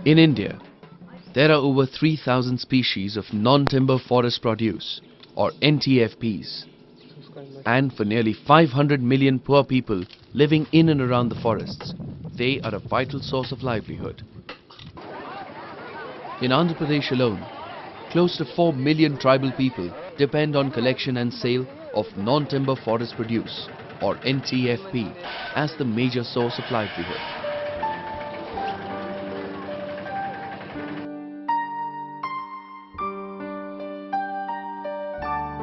In India, there are over 3,000 species of non-timber forest produce, or NTFPs. And for nearly 500 million poor people living in and around the forests, they are a vital source of livelihood. In Andhra Pradesh alone, close to 4 million tribal people depend on collection and sale of non-timber forest produce, or NTFP, as the major source of livelihood.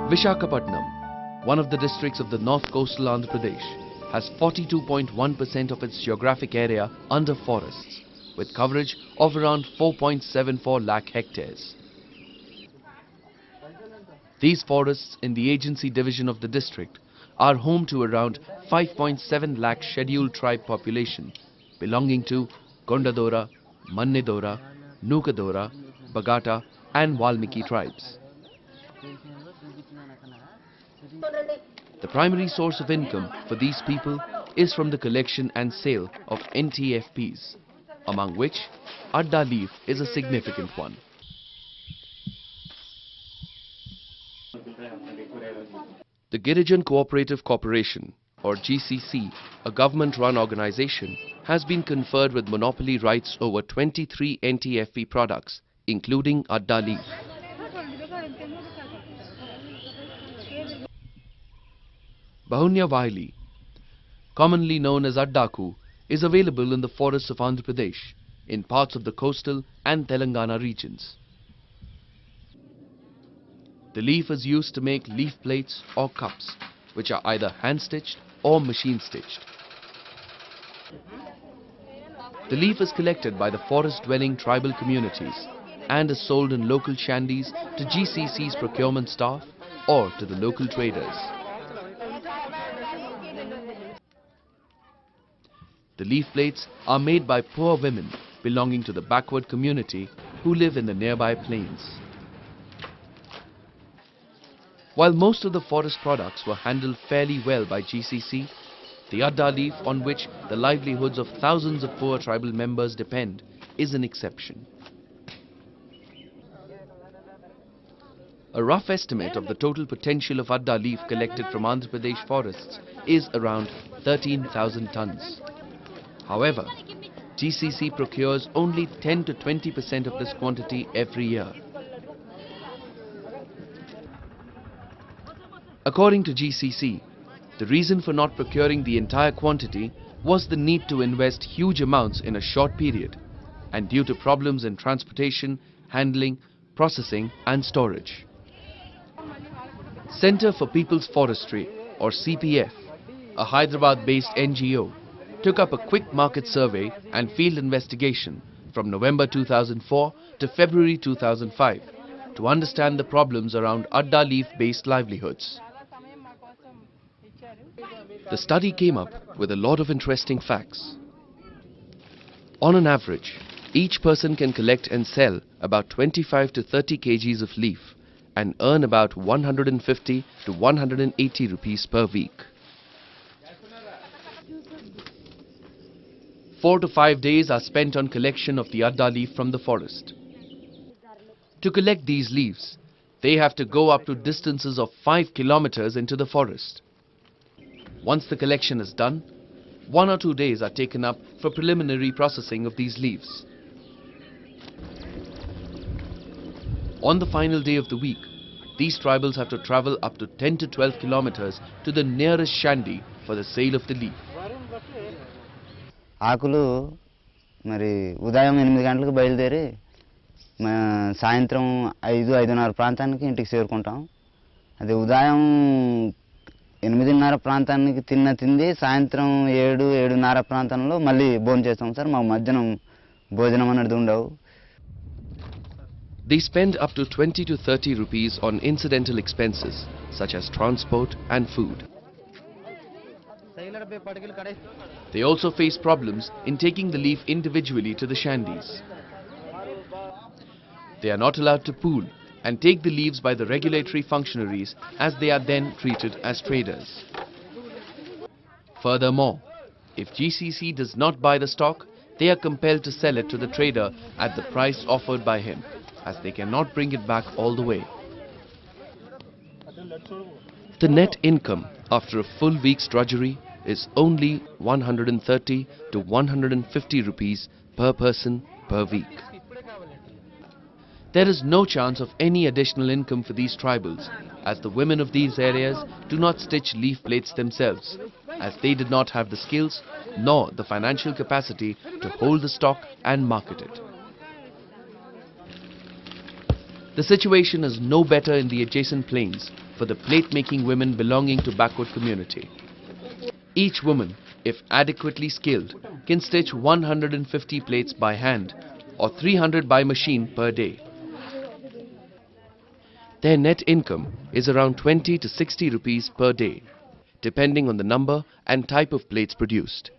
Visakhapatnam, one of the districts of the north coastal Andhra Pradesh, has 42.1% of its geographic area under forests, with coverage of around 4.74 lakh hectares. These forests in the agency division of the district are home to around 5.7 lakh scheduled tribe population belonging to Gondadora, Mannedora, Nukadora, Bagata and Valmiki tribes. The primary source of income for these people is from the collection and sale of NTFPs, among which Adda leaf is a significant one. The Girijan Cooperative Corporation, or GCC, a government-run organization, has been conferred with monopoly rights over 23 NTFP products, including Adda leaf. Bahunya Vaili, commonly known as Addaku, is available in the forests of Andhra Pradesh, in parts of the coastal and Telangana regions. The leaf is used to make leaf plates or cups, which are either hand-stitched or machine-stitched. The leaf is collected by the forest-dwelling tribal communities and is sold in local shandies to GCC's procurement staff or to the local traders. The leaf plates are made by poor women belonging to the backward community who live in the nearby plains. While most of the forest products were handled fairly well by GCC, the Adda leaf, on which the livelihoods of thousands of poor tribal members depend, is an exception. A rough estimate of the total potential of Adda leaf collected from Andhra Pradesh forests is around 13,000 tons. However, GCC procures only 10 to 20% of this quantity every year. According to GCC, the reason for not procuring the entire quantity was the need to invest huge amounts in a short period, and due to problems in transportation, handling, processing and storage. Centre for People's Forestry, or CPF, a Hyderabad-based NGO, took up a quick market survey and field investigation from November 2004 to February 2005 to understand the problems around Adda leaf-based livelihoods. The study came up with a lot of interesting facts. On an average, each person can collect and sell about 25 to 30 kgs of leaf and earn about 150 to 180 rupees per week. 4 to 5 days are spent on collection of the Adda leaf from the forest. To collect these leaves, they have to go up to distances of 5 kilometers into the forest. Once the collection is done, 1 or 2 days are taken up for preliminary processing of these leaves. On the final day of the week, these tribals have to travel up to 10 to 12 kilometers to the nearest shandy for the sale of the leaf. ఆకులు మరి ఉదయం 8 గంటలకు బయలుదేరి సాయంత్రం 5-5:30 ప్రాంతానికి ఇంటికి చేరుకుంటాం. అది ఉదయం 8:30 ప్రాంతానికి తిండి సాయంత్రం 7-7:30 ప్రాంతంలో మళ్ళీ భోజనం చేస్తాం సార్. మా మధ్యాహ్నం భోజనం అనేది ఉండవు. They spend up to 20 to 30 rupees on incidental expenses such as transport and food. They also face problems in taking the leaf individually to the shandies. They are not allowed to pool and take the leaves by the regulatory functionaries, as they are then treated as traders. Furthermore, if GCC does not buy the stock, they are compelled to sell it to the trader at the price offered by him, as they cannot bring it back all the way. The net income after a full week's drudgery is only 130 to 150 rupees per person per week. There is no chance of any additional income for these tribals, as the women of these areas do not stitch leaf plates themselves, as they did not have the skills nor the financial capacity to hold the stock and market it. The situation is no better in the adjacent plains for the plate-making women belonging to backward community. Each woman, if adequately skilled, can stitch 150 plates by hand or 300 by machine per day. Their net income is around 20 to 60 rupees per day, depending on the number and type of plates produced.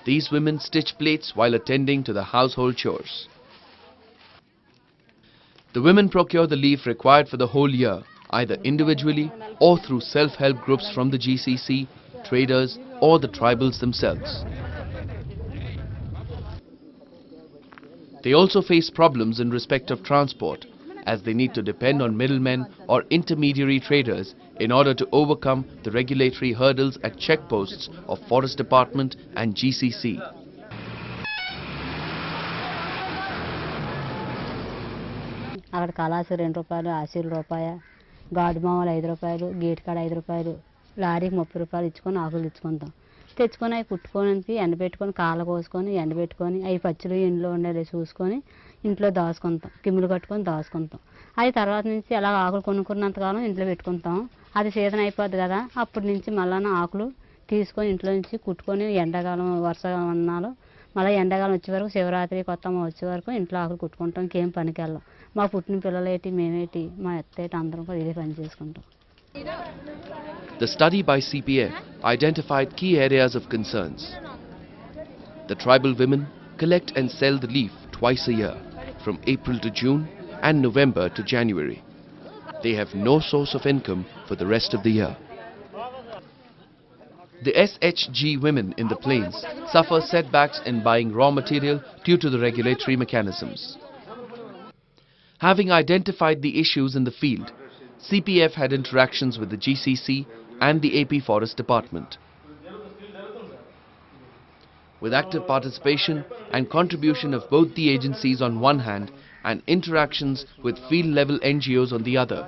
These women stitch plates while attending to the household chores. The women procure the leaf required for the whole year, either individually or through self-help groups from the GCC, traders or the tribals themselves. They also face problems in respect of transport, as they need to depend on middlemen or intermediary traders in order to overcome the regulatory hurdles at checkposts of Forest Department and GCC. అక్కడ కళాసు ₹2, ఆశీలు రూపాయ, గాడు మామూలు ₹5, gate కాడ ₹5, లారీకి ₹30 ఇచ్చుకొని ఆకులు తెచ్చుకొని అవి కుట్టుకోనికి ఎండబెట్టుకొని కాళ్ళ కోసుకొని ఎండబెట్టుకొని అవి పచ్చులు ఇంట్లో ఉండేది చూసుకొని ఇంట్లో దాచుకుంటాం, కిమ్ములు కట్టుకొని దాచుకుంటాం. అది తర్వాత నుంచి అలా ఆకులు కొనుక్కున్నంతకాలం ఇంట్లో పెట్టుకుంటాం. అది సీజన్ అయిపోద్ది కదా, అప్పటి నుంచి మళ్ళీ ఆకులు తీసుకొని ఇంట్లో నుంచి కుట్టుకొని ఎండాకాలం వర్షాకాలం అన్నాలు మళ్ళీ ఎండాకాలం వచ్చే వరకు శివరాత్రి కొత్తమ్మ వచ్చే వరకు ఇంట్లో ఆకులు కుట్టుకుంటాం. ఇంకేం పనికి వెళ్ళాం. మా పుట్టిన పిల్లలేటి మేమేటి మా ఎత్తేటి అందరం కూడా ఇదే పని చేసుకుంటాం. The study by CPF identified key areas of concerns. The tribal women collect and sell the leaf twice a year, from April to June and November to January. They have no source of income for the rest of the year. The SHG women in the plains suffer setbacks in buying raw material due to the regulatory mechanisms. Having identified the issues in the field, CPF had interactions with the GCC and the AP Forest Department. With active participation and contribution of both the agencies on one hand and interactions with field-level NGOs on the other,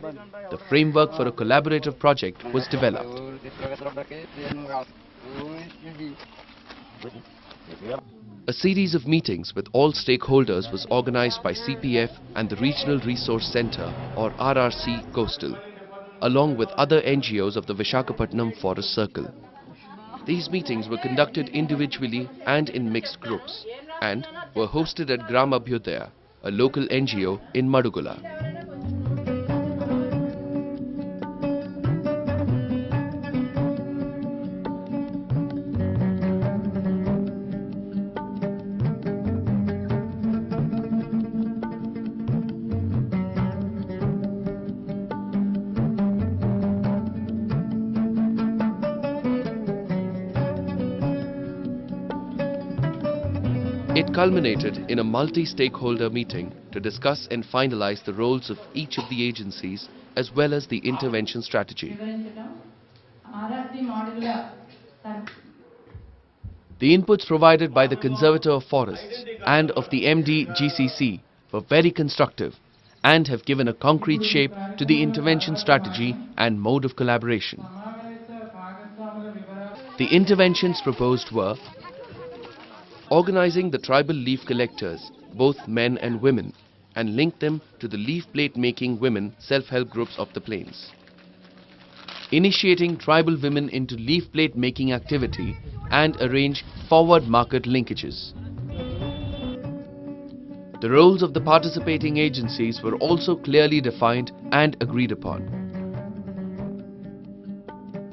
the framework for a collaborative project was developed. A series of meetings with all stakeholders was organized by CPF and the Regional Resource Centre, or RRC Coastal, along with other NGOs of the Visakhapatnam Forest Circle. These meetings were conducted individually and in mixed groups and were hosted at Gram Abhyudaya, a local NGO in Madugula. It culminated in a multi-stakeholder meeting to discuss and finalize the roles of each of the agencies as well as the intervention strategy. The inputs provided by the Conservator of Forests and of the MD GCC were very constructive and have given a concrete shape to the intervention strategy and mode of collaboration. The interventions proposed were organizing the tribal leaf collectors, both men and women, and link them to the leaf plate making women self-help groups of the plains. Initiating tribal women into leaf plate making activity and arrange forward market linkages. The roles of the participating agencies were also clearly defined and agreed upon.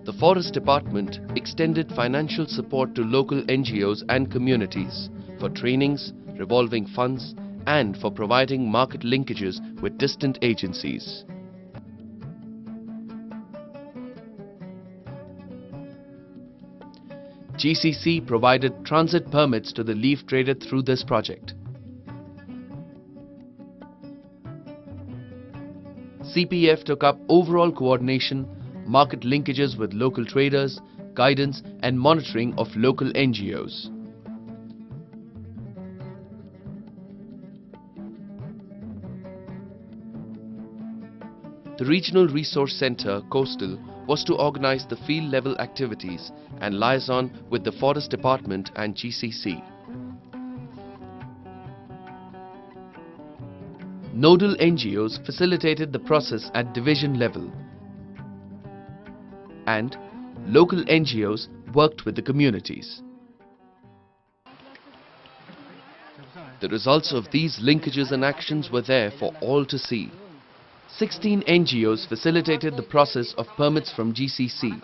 The Forest Department extended financial support to local NGOs and communities for trainings, revolving funds, and for providing market linkages with distant agencies. GCC provided transit permits to the leaf trader through this project. CPF took up overall coordination, market linkages with local traders, guidance and monitoring of local NGOs. The Regional Resource Centre, Coastal, was to organize the field-level activities and liaison with the Forest Department and GCC. Nodal NGOs facilitated the process at division level, and local NGOs worked with the communities. The results of these linkages and actions were there for all to see. 16 NGOs facilitated the process of permits from GCC.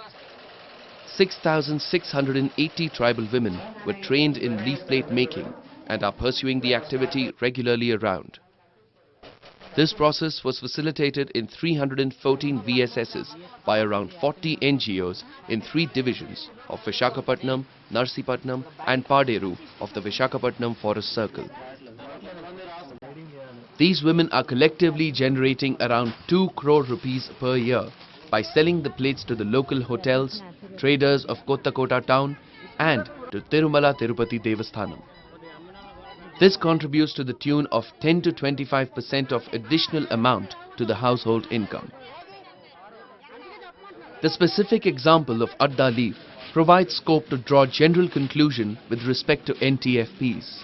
6,680 tribal women were trained in leaf plate making and are pursuing the activity regularly around. This process was facilitated in 314 VSSs by around 40 NGOs in 3 divisions of Visakhapatnam, Narsipatnam and Paderu of the Visakhapatnam Forest Circle. These women are collectively generating around 2 crore rupees per year by selling the plates to the local hotels, traders of Kottakota town and to Tirumala Tirupati Devasthanam. This contributes to the tune of 10 to 25% of additional amount to the household income. The specific example of Adda leaf provides scope to draw general conclusion with respect to NTFPs.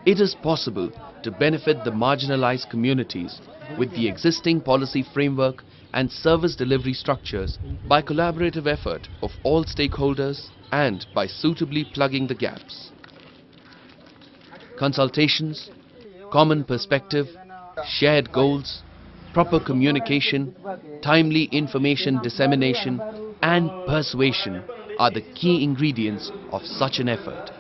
It is possible to benefit the marginalized communities with the existing policy framework and service delivery structures by collaborative effort of all stakeholders and by suitably plugging the gaps. Consultations, common perspective, shared goals, proper communication, timely information dissemination and persuasion are the key ingredients of such an effort.